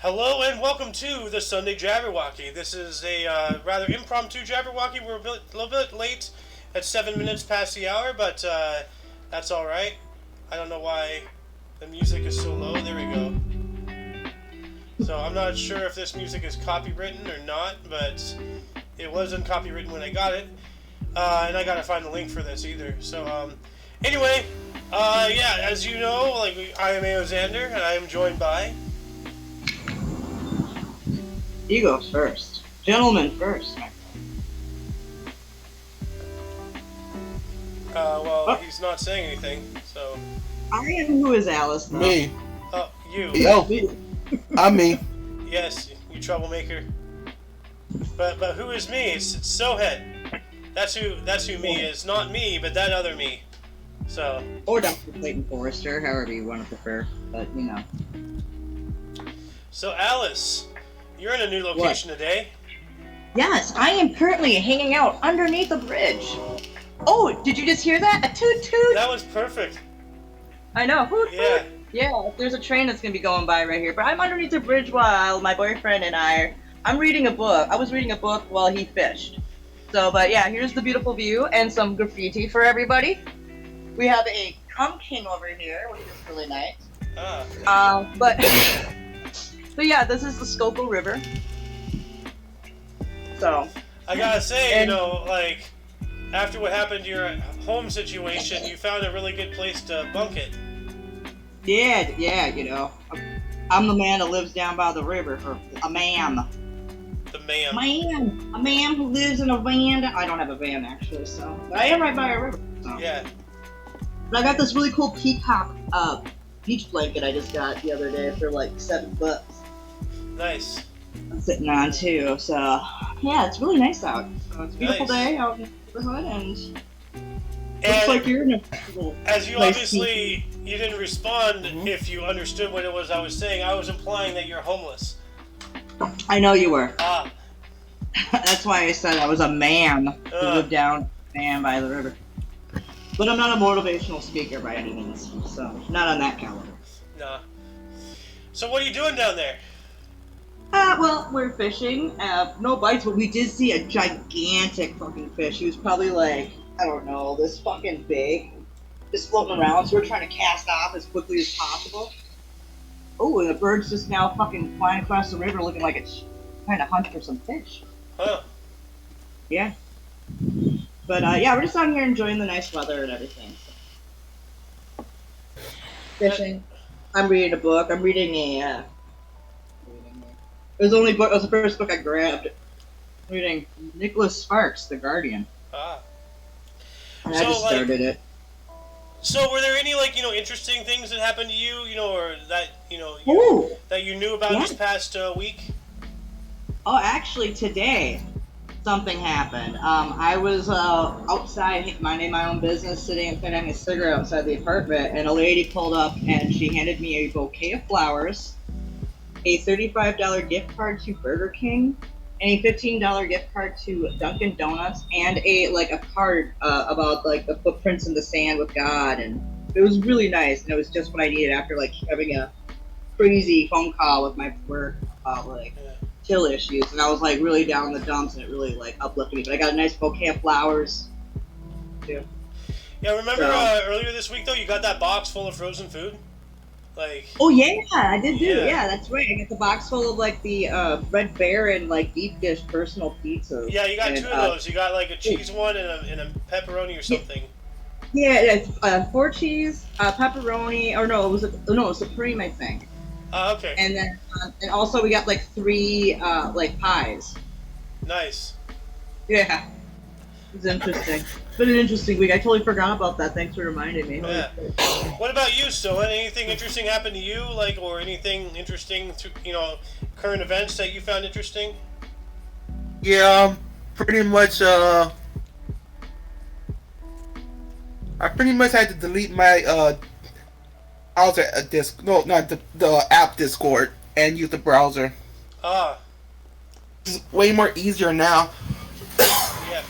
Hello and welcome to the Sunday Jabberwocky. This is a rather impromptu Jabberwocky. We're a little bit late at 7 minutes past the hour, but that's alright. I don't know why the music is so low. There we go. So I'm not sure if this music is copywritten or not, but it wasn't copywritten when I got it. And I gotta find the link for this either. So anyway, yeah, as you know, I am Aoxander, and I am joined by... You go first. Gentlemen first. He's not saying anything, so... I am who is Alice, though. Me. Oh, you. Yo. I'm me. Yes, you troublemaker. But who is me? It's Sohead. That's who me is. Not me, but that other me. So... Or Dr. Clayton Forrester, however you want to prefer. But, you know. So, Alice... You're in a new location today. Yes, I am currently hanging out underneath a bridge. Oh, did you just hear that? A toot toot! That was perfect. I know. Hoot, Yeah. hoot. Yeah, there's a train that's going to be going by right here. But I'm underneath a bridge while my boyfriend and I'm reading a book. I was reading a book while he fished. So, but yeah, here's the beautiful view and some graffiti for everybody. We have a cum king over here, which is really nice. But yeah, this is the Schuylkill River. So. I gotta say, after what happened to your home situation, you found a really good place to bunk it. Yeah, you know. I'm the man that lives down by the river, or a man. The man. A man who lives in a van. I don't have a van, actually, so. But I am right by a river, so. Yeah. But I got this really cool peacock beach blanket I just got the other day for like $7. Nice. I'm sitting on too, so yeah, it's really nice out. So it's a beautiful day out in the neighborhood, and looks like you're in a little as you nice obviously you didn't respond if you understood what it was I was saying. I was implying that you're homeless. I know you were. Ah. That's why I said I was a man who lived down by the river. But I'm not a motivational speaker by any means, so not on that caliber. Nah. So what are you doing down there? Well, we're fishing. No bites, but we did see a gigantic fucking fish. He was probably like, I don't know, this fucking big. Just floating around, so we're trying to cast off as quickly as possible. Oh, and the bird's just now fucking flying across the river looking like it's trying to hunt for some fish. Huh. Yeah. But, yeah, we're just out here enjoying the nice weather and everything. So. Fishing. I'm reading a book. I'm reading It was the first book I grabbed. Reading Nicholas Sparks, The Guardian. Ah. And I just started it. So were there any interesting things that happened to you, or that that you knew about this past week? Oh, actually today something happened. I was outside minding my own business, sitting and having a cigarette outside the apartment, and a lady pulled up and she handed me a bouquet of flowers, a $35 gift card to Burger King, and a $15 gift card to Dunkin' Donuts, and a card about the footprints in the sand with God, and it was really nice, and it was just what I needed after having a crazy phone call with my work about chill issues, and I was really down in the dumps, and it really uplifted me. But I got a nice bouquet of flowers too. Yeah, remember earlier this week though, you got that box full of frozen food? Oh yeah, I did do. Yeah, that's right. I got the box full of the Red Baron deep dish personal pizzas. Yeah, you got two of those. You got a cheese one and a pepperoni or something. Yeah, it's 4 cheese, pepperoni, or no, it was supreme, I think. Okay. And then and also we got 3 pies. Nice. Yeah. It was interesting. It's been an interesting week. I totally forgot about that. Thanks for reminding me. Yeah. What about you, So? Anything interesting happened to you, or anything interesting to current events that you found interesting? Yeah, pretty much. I pretty much had to delete my browser the app Discord and use the browser. Ah. It's way more easier now. Yeah.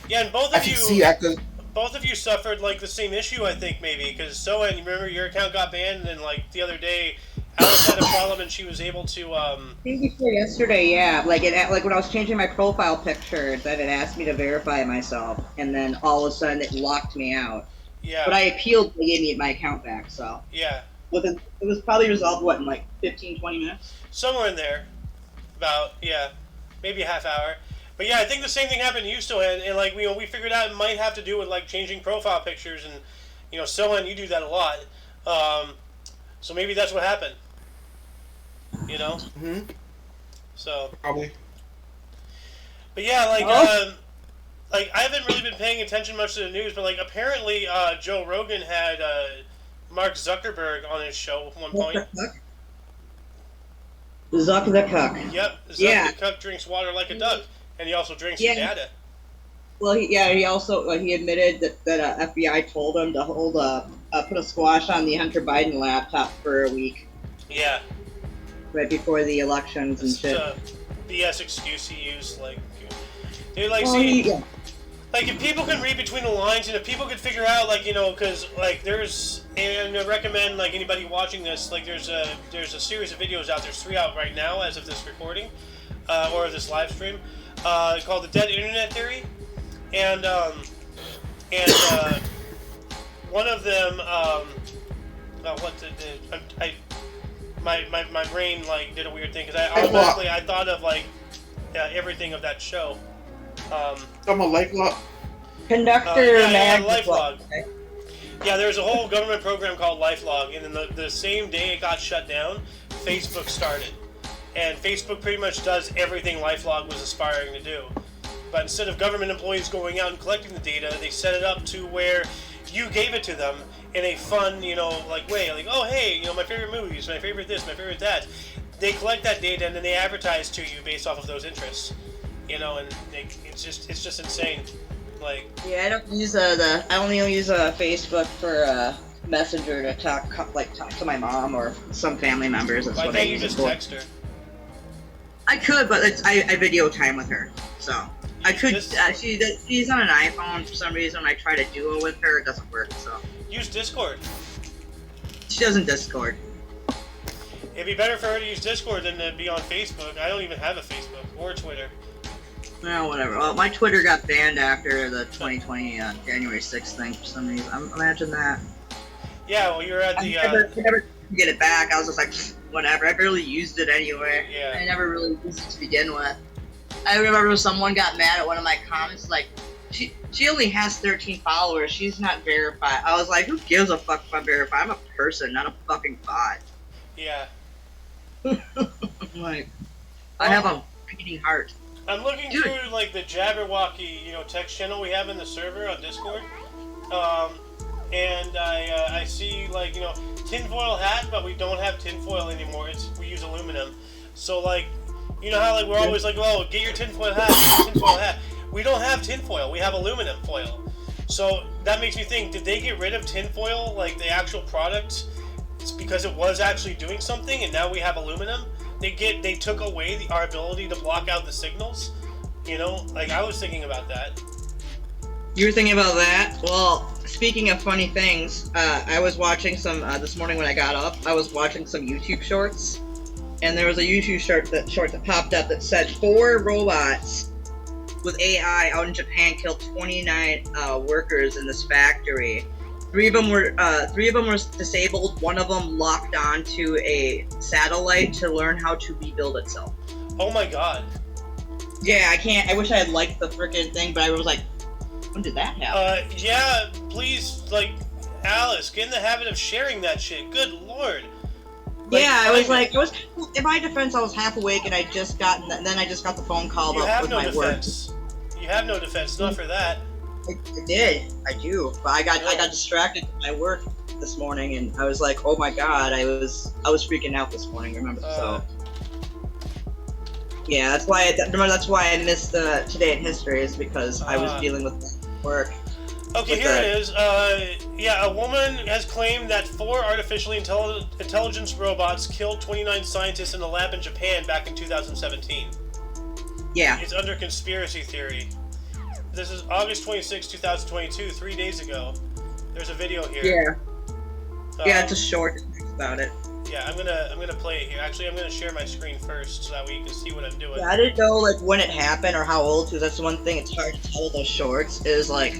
Yeah, and both of you suffered the same issue, I think, maybe, because and remember your account got banned, and the other day Alice had a problem and she was able to. I think before yesterday, yeah. Like when I was changing my profile picture, that it asked me to verify myself, and then all of a sudden it locked me out. But Yeah, I appealed, they gave me my account back, so. yeah, It was probably resolved, what, in like 15, 20 minutes? somewhere in there. About maybe a half hour. But yeah, I think the same thing happened to you, Stohan, and like we figured out it might have to do with like changing profile pictures, and Stohan, you do that a lot. Um, so maybe that's what happened. You know. Hmm. So. Probably. But yeah, like Oh. like I haven't really been paying attention much to the news, but like apparently Joe Rogan had Mark Zuckerberg on his show at one point. Zuck the Cuck. Yep, Zuck Yeah. the Cuck drinks water like a duck, and he also drinks Yeah. your data. Well, he also he admitted that FBI told him to put a squash on the Hunter Biden laptop for a week Yeah, right before the elections and it's shit. a BS excuse he used. Like, dude, like, Well, see, yeah. like if people can read between the lines, and if people could figure out, like, because like there's, and I recommend like anybody watching this, like there's a series of videos out. There's 3 out right now as of this recording, or this live stream, called the Dead Internet Theory, and one of them, my brain like did a weird thing because I thought of like everything of that show. I'm a LifeLock. Conductor Mag. LifeLog. Yeah, there's a whole government program called LifeLog, and then the same day it got shut down, Facebook started, and Facebook pretty much does everything LifeLog was aspiring to do. But instead of government employees going out and collecting the data, they set it up to where you gave it to them in a fun, like way, like, oh hey, my favorite movies, my favorite this, my favorite that. They collect that data and then they advertise to you based off of those interests, and it's just insane. Like, Yeah, I don't use I only use Facebook for Messenger to talk to my mom or some family members. That's why what I can't you use just it for. text her? I could, but I video time with her, so I could. She's on an iPhone for some reason. When I try to do it with her, it doesn't work. So Use Discord. she doesn't Discord. It'd be better for her to use Discord than to be on Facebook. I don't even have a Facebook or Twitter. Well, whatever. Well, my Twitter got banned after the 2020 January 6th thing for some reason. Imagine that. Yeah, well, you're at the. I never get it back. I was just like, whatever. I barely used it anyway. Yeah. I never really used it to begin with. I remember someone got mad at one of my comments, like, she only has 13 followers. She's not verified. I was like, who gives a fuck if I'm verified? I'm a person, not a fucking bot. Yeah. Like, I have a beating heart. I'm looking Dude. through like the Jabberwocky, text channel we have in the server on Discord, and I see like tinfoil hat, but we don't have tinfoil anymore. We use aluminum. So like, how like we're always like, oh, get your tinfoil hat, get your tinfoil hat. We don't have tinfoil. We have aluminum foil. So that makes me think: did they get rid of tinfoil, like the actual product? It's because it was actually doing something, and now we have aluminum. They took away our ability to block out the signals. Like I was thinking about that. You were thinking about that? Well, speaking of funny things, I was watching some this morning when I got up. I was watching some YouTube shorts, and there was a YouTube short that popped up that said 4 robots with AI out in Japan killed 29 workers in this factory. 3 of them were disabled. 1 of them locked onto a satellite to learn how to rebuild itself. Oh my god. Yeah, I wish I had liked the freaking thing, but I was like, when did that happen? Yeah, please, like, Alice, get in the habit of sharing that shit. Good lord. Yeah, in my defense, I was half awake and I just got the phone call You about have with no my work. defense. You have no defense, not for that. I do, but I got distracted with my work this morning, and I was like, oh my god, I was freaking out this morning. Remember? So yeah, that's why I missed today in history, is because I was dealing with work. Okay, here it is. A woman has claimed that 4 artificially intelligence robots killed 29 scientists in a lab in Japan back in 2017. Yeah. It's under conspiracy theory. This is August 26, 2022, 3 days ago. There's a video here. Yeah. Yeah, it's a short about it. Yeah, I'm gonna play it here. Actually, I'm gonna share my screen first so that way you can see what I'm doing. Yeah, I didn't know like when it happened or how old, because that's the one thing it's hard to tell with those shorts is like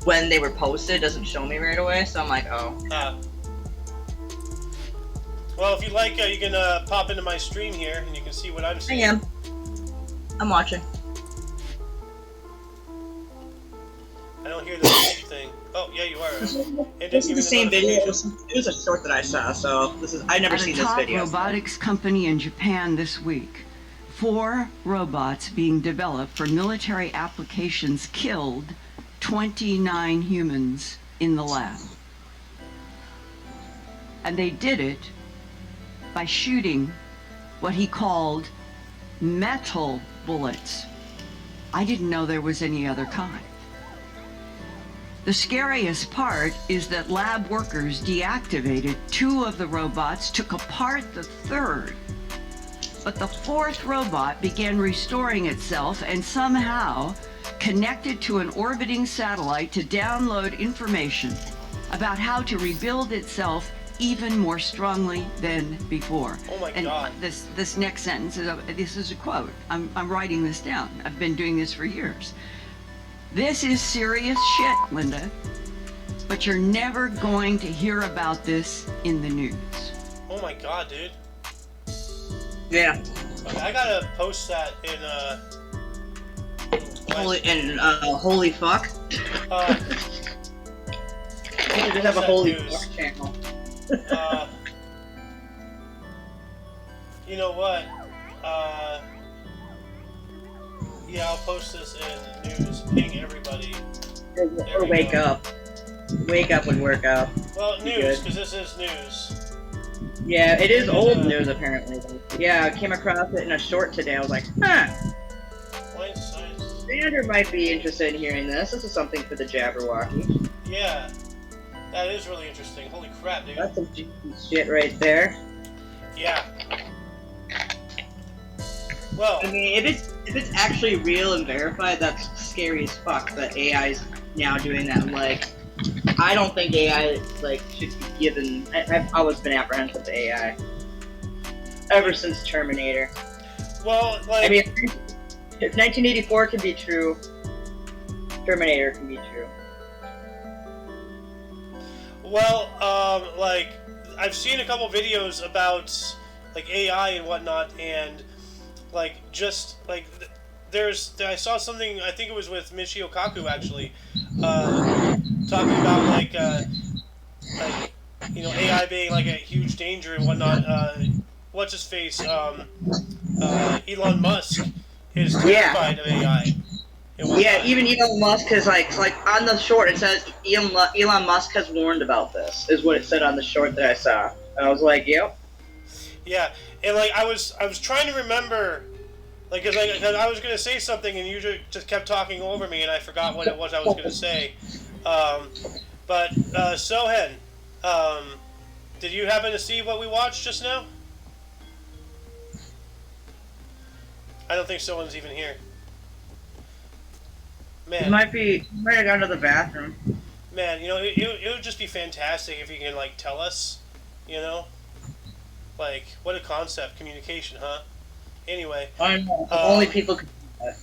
when they were posted. It doesn't show me right away, so I'm like, oh. Well, if you like, you can pop into my stream here and you can see what I'm I seeing. am. I'm watching. I don't hear the same thing. Oh, yeah, you are. This is the same video. It was a short that I saw, so I've never seen this video. At a top robotics company in Japan this week, 4 robots being developed for military applications killed 29 humans in the lab. And they did it by shooting what he called metal bullets. I didn't know there was any other kind. The scariest part is that lab workers deactivated 2 of the robots, took apart the 3rd, but the 4th robot began restoring itself and somehow connected to an orbiting satellite to download information about how to rebuild itself even more strongly than before. Oh my and God. This next sentence is a quote. I'm writing this down. I've been doing this for years. This is serious shit, Linda, but you're never going to hear about this in the news. Oh my God, dude. Yeah. Okay, I gotta post that in Holy fuck. You just have a holy fuck channel. You know what? Yeah, I'll post this in news. Ping everybody. Or wake up. Wake up would work out. Well, news, because this is news. Yeah, it is old news apparently. Yeah, I came across it in a short today. I was like, huh. Xander might be interested in hearing this. This is something for the Jabberwocky. Yeah, that is really interesting. Holy crap, dude. That's some juicy shit right there. Yeah. Well, I mean, if it's actually real and verified, that's scary as fuck. That AI's now doing that. Like, I don't think AI should be given. I've always been apprehensive to AI ever since Terminator. Well, like, I mean, if 1984 can be true, Terminator can be true. well, like, I've seen a couple videos about like AI and whatnot, and like just like I saw something. I think it was with Michio Kaku actually, talking about like you know, AI being like a huge danger and whatnot. What's his face? Elon Musk is terrified of AI. Yeah, even Elon Musk has like on the short it says Elon Musk has warned about this, is what it said on the short that I saw. And I was like, yep. Yeah, and like I was trying to remember, like, cause I was gonna say something and you just kept talking over me and I forgot what it was I was gonna say. But Sohen, did you happen to see what we watched just now? I don't think someone's even here. Man, He might have gone to the bathroom. man, you know, it would just be fantastic if you can like tell us, you know, like what a concept, communication, huh? Anyway. I know. Only people can do that.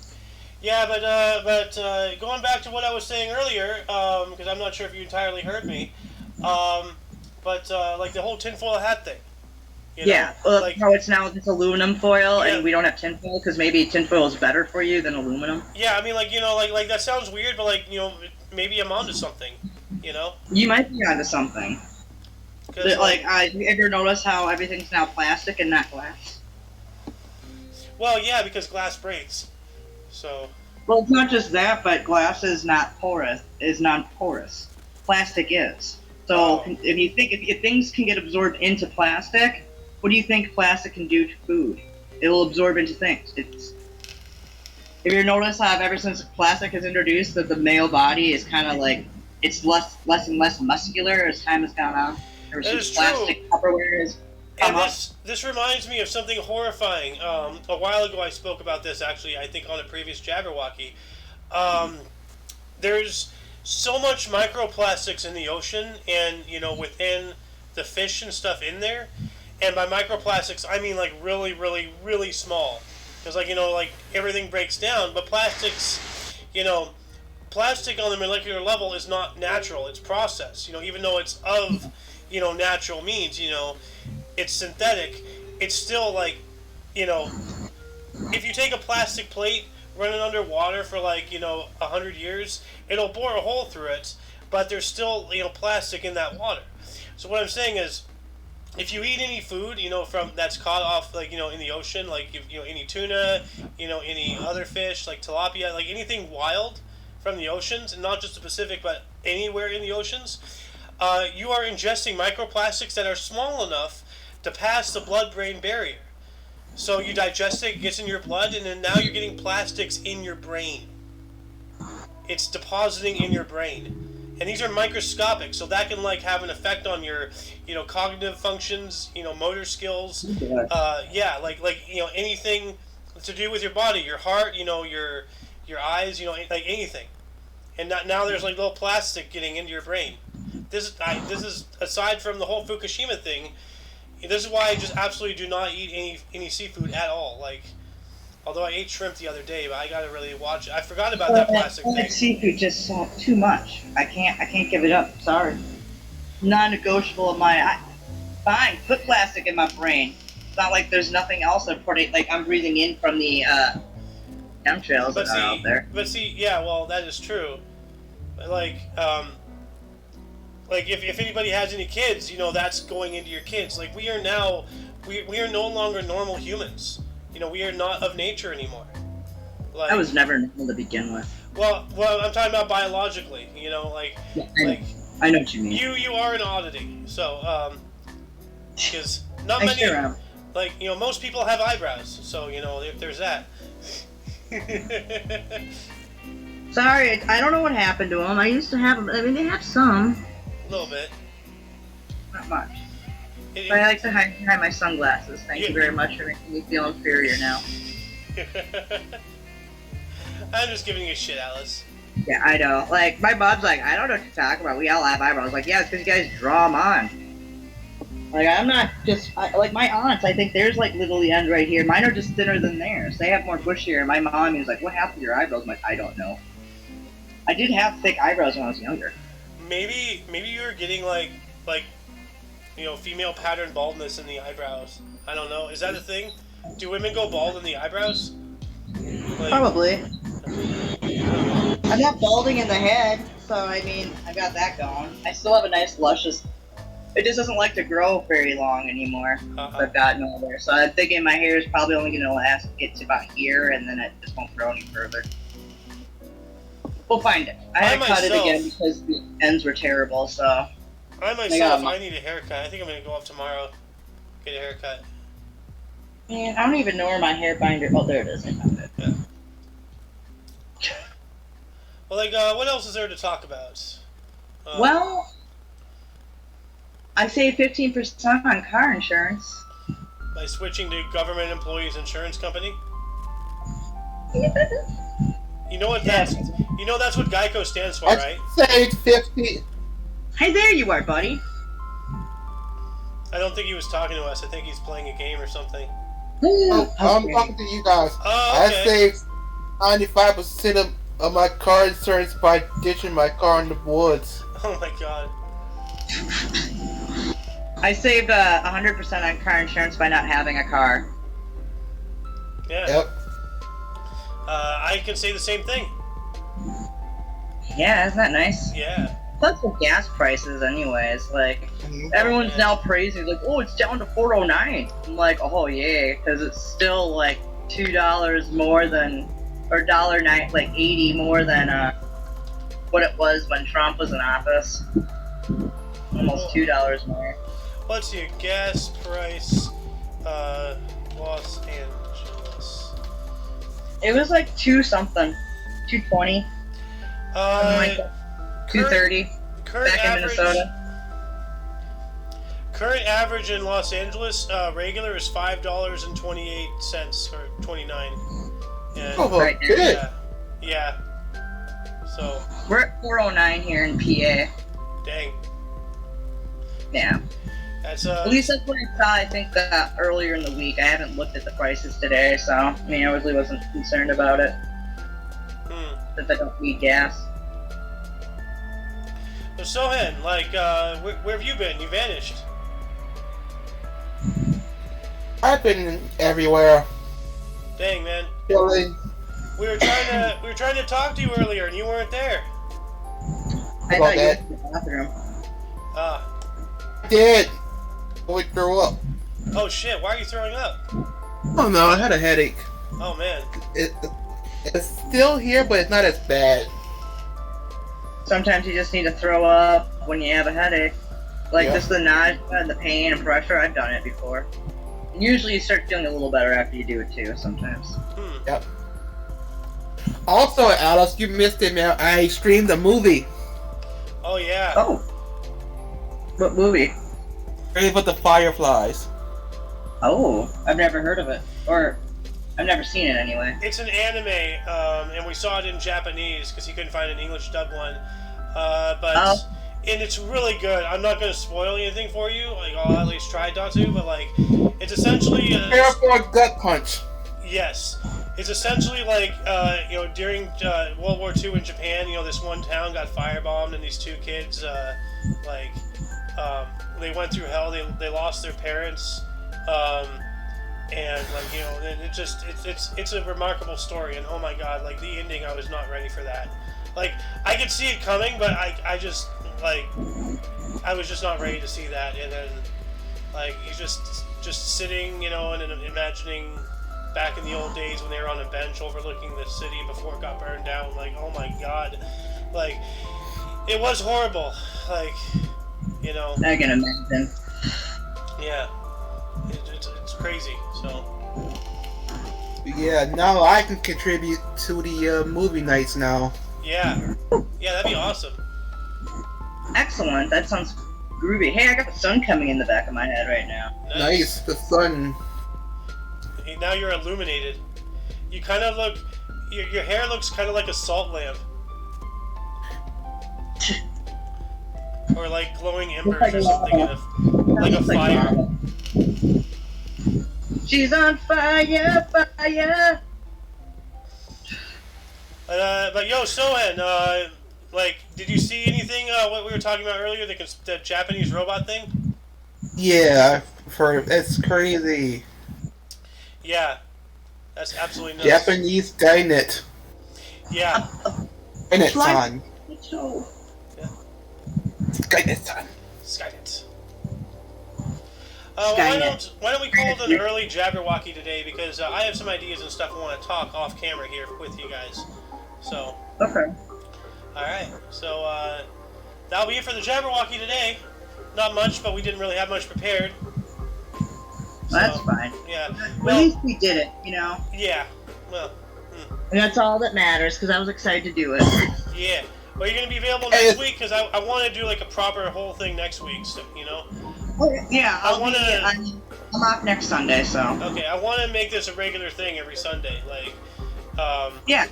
Yeah, but going back to what I was saying earlier, because I'm not sure if you entirely heard me, but like the whole tinfoil hat thing. You know? Yeah, like, how it's now just aluminum foil, Yeah. and we don't have tinfoil because maybe tinfoil is better for you than aluminum. yeah, I mean, like, you know, like that sounds weird, but like, you know, maybe I'm onto something, you know? You might be onto something. 'Cause, Like, you ever notice how everything's now plastic and not glass? well, yeah, because glass breaks, so. Well, it's not just that, but glass is not porous. Is non-porous. Plastic is. So Oh. if you think if things can get absorbed into plastic, what do you think plastic can do to food? It will absorb into things. If you notice how ever since plastic is introduced, that the male body is kind of like it's less and less muscular as time has gone on. Ever That since is plastic Tupperware is And come up. this reminds me of something horrifying. A while ago, I spoke about this actually. I think on a previous Jabberwocky. There's so much microplastics in the ocean, and you know, within the fish and stuff in there, And by microplastics, I mean like really, really, really small. Because like, like everything breaks down, but plastics, plastic on the molecular level is not natural. It's processed. Even though it's of, natural means, it's synthetic. It's still like, if you take a plastic plate, run it under water for like, 100 years, it'll bore a hole through it, but there's still, plastic in that water. So what I'm saying is, if you eat any food, from that's caught off, like, in the ocean, like, any tuna, any other fish, like tilapia, like anything wild from the oceans, and not just the Pacific, but anywhere in the oceans, you are ingesting microplastics that are small enough to pass the blood-brain barrier. So you digest it, it gets in your blood, and then now you're getting plastics in your brain. It's depositing in your brain. And these are microscopic, so that can like have an effect on your, cognitive functions, motor skills. Like anything to do with your body, your heart, your eyes, like anything. And now there's like little plastic getting into your brain. This is aside from the whole Fukushima thing. This is why I just absolutely do not eat any seafood at all. Like, although I ate shrimp the other day, but I gotta really watch it. I forgot about that plastic thing. Seafood just too much. I can't give it up. Sorry. Non-negotiable of mine. Fine, put plastic in my brain. It's not like there's nothing else I'm breathing in from the chemtrails that are out there. But see, yeah, well, that is true. Like if anybody has any kids, that's going into your kids. Like we are now, we are no longer normal humans. We are not of nature anymore. Like, I was never normal to begin with. Well, I'm talking about biologically. I know what you mean. You are an oddity. So, because not many, like most people have eyebrows. So there's that. Sorry, I don't know what happened to them. I used to have them. I mean, they have some. A little bit. Not much. But I like to hide behind my sunglasses. Thank you very much for making me feel inferior now. I'm just giving you shit, Alice. Yeah, I know. Like, my mom's like, I don't know what to talk about. We all have eyebrows. Like, yeah, it's because you guys draw them on. Like, I'm not just... like, my aunts, I think theirs, like, literally end right here. Mine are just thinner than theirs. They have more bushier. My mom is like, what happened to your eyebrows? I'm like, I don't know. I did have thick eyebrows when I was younger. Maybe you were getting, like, female pattern baldness in the eyebrows. I don't know. Is that a thing? Do women go bald in the eyebrows? Like, probably. I'm not balding in the head, so I mean, I got that going. I still have a nice luscious... It just doesn't like to grow very long anymore. I've gotten older, so I'm thinking my hair is probably only going to get to about here, and then it just won't grow any further. We'll find it. I had to cut it again because the ends were terrible, so... I myself, I need a haircut. I think I'm going to go up tomorrow, get a haircut. Man, I don't even know where my hair binder... Oh, there it is. I found it. Yeah. Well, like, what else is there to talk about? Well, I saved 15% on car insurance. By switching to government employees insurance company? You know what that's... You know that's what Geico stands for, right? I saved 50... Hey, there you are, buddy. I don't think he was talking to us. I think he's playing a game or something. I'm talking to you guys. Oh, okay. I saved 95% of my car insurance by ditching my car in the woods. Oh my god. I saved 100% on car insurance by not having a car. Yeah. Yep. I can say the same thing. Yeah, isn't that nice? Yeah. Plus the gas prices anyways, like, everyone's now praising, like, oh, it's down to $4.09. I'm like, oh, yay, because it's still, like, $2 more than, or $1.09, like, 80 more than, what it was when Trump was in office. Almost $2 more. Let's see, gas price, Los Angeles. It was like 2-something, 220. Like 230. Back in Minnesota. Current average in Los Angeles, regular is $5.28 or 29. And, right good. Yeah. So. We're at 409 here in PA. Dang. Yeah. That's At least that's what I saw. I think that earlier in the week. I haven't looked at the prices today, so I mean, I really wasn't concerned about it. Since I don't need gas. So Sohen, like, where have you been? You vanished. I've been everywhere. Dang, man. Really? We were trying to talk to you earlier, and you weren't there. I About thought you that? went to the bathroom. Ah. I did. I threw up. Oh shit! Why are you throwing up? Oh no, I had a headache. Oh man. It's still here, but it's not as bad. Sometimes you just need to throw up when you have a headache. Like Yeah. just the nausea and the pain and pressure. I've done it before. And usually you start feeling a little better after you do it too. Sometimes. Yep. Also, Alice, you missed it, man. I streamed a movie. Oh yeah. Oh. What movie? Grave of the Fireflies. Oh, I've never heard of it, or I've never seen it anyway. It's an anime, and we saw it in Japanese because he couldn't find an English dub one. And it's really good. I'm not going to spoil anything for you. Like, I'll at least try not to. But like, it's essentially Prepare for a gut punch. yes, it's essentially like during World War II in Japan. This one town got firebombed, and these two kids they went through hell. They lost their parents. And it's a remarkable story, and oh my god, like the ending, I was not ready for that. Like I could see it coming, but I was just not ready to see that. And then like you just sitting, and imagining back in the old days when they were on a bench overlooking the city before it got burned down. Like oh my god, like it was horrible. Like I can imagine. yeah. It's crazy, so. Yeah, now I can contribute to the movie nights now. Yeah. Yeah, that'd be awesome. Excellent. That sounds groovy. Hey, I got the sun coming in the back of my head right now. Nice, the sun. Now you're illuminated. You kind of look. Your hair looks kind of like a salt lamp. Or like glowing embers or something like a fire. She's on fire, fire. But yo, Sohen, did you see anything? What we were talking about earlier, the Japanese robot thing? Yeah, it's crazy. Yeah, that's absolutely nuts. Japanese Skynet. Yeah. Skynet-san. So. Skynet-san. Skynet. Why don't we call it an early Jabberwocky today, because I have some ideas and stuff I want to talk off camera here with you guys. So. Okay. Alright, so that'll be it for the Jabberwocky today. Not much, but we didn't really have much prepared. That's fine. Yeah. Well, at least we did it, Yeah. Well. And that's all that matters, because I was excited to do it. Yeah. Well, you're going to be available next week, because I want to do like a proper whole thing next week, so, Okay. Yeah, I'm off next Sunday, so. Okay, I want to make this a regular thing every Sunday. Like, yeah.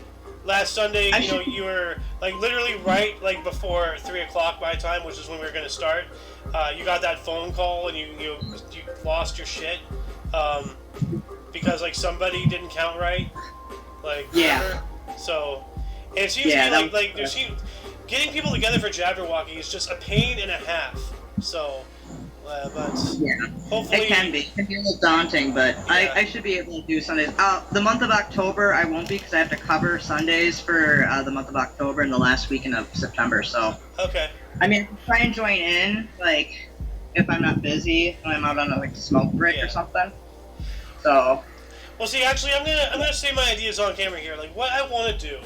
Last Sunday, you were like literally right like before 3 o'clock my time, which is when we were gonna start. You got that phone call and you lost your shit because like somebody didn't count right. Like yeah. So and it seems to be like there's getting people together for Jabberwocky is just a pain and a half. So. But hopefully it can be a little daunting, but yeah. I should be able to do Sundays. The month of October I won't be because I have to cover Sundays for the month of October and the last weekend of September. So okay. I mean, I can try and join in like if I'm not busy when I'm out on a smoke break or something. So. Well, see, actually, I'm gonna say my ideas on camera here. Like, what I want to do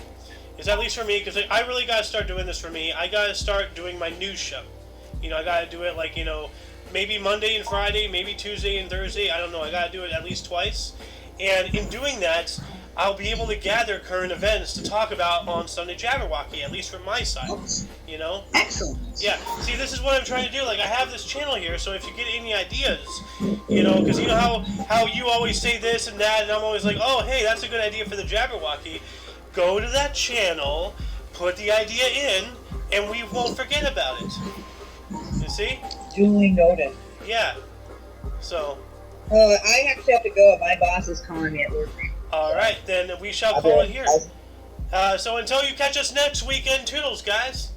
is at least for me, because I really gotta start doing this for me. I gotta start doing my news show. I gotta do it like maybe Monday and Friday, maybe Tuesday and Thursday. I don't know. I gotta do it at least twice. And in doing that, I'll be able to gather current events to talk about on Sunday Jabberwocky, at least from my side. Excellent. Yeah. See, this is what I'm trying to do. Like, I have this channel here, so if you get any ideas, because you know how you always say this and that, and I'm always like, oh, hey, that's a good idea for the Jabberwocky. Go to that channel, put the idea in, and we won't forget about it. You see? Duly noted. Yeah. So. I actually have to go. My boss is calling me at work. All right, then we shall call it here. So until you catch us next weekend, toodles, guys.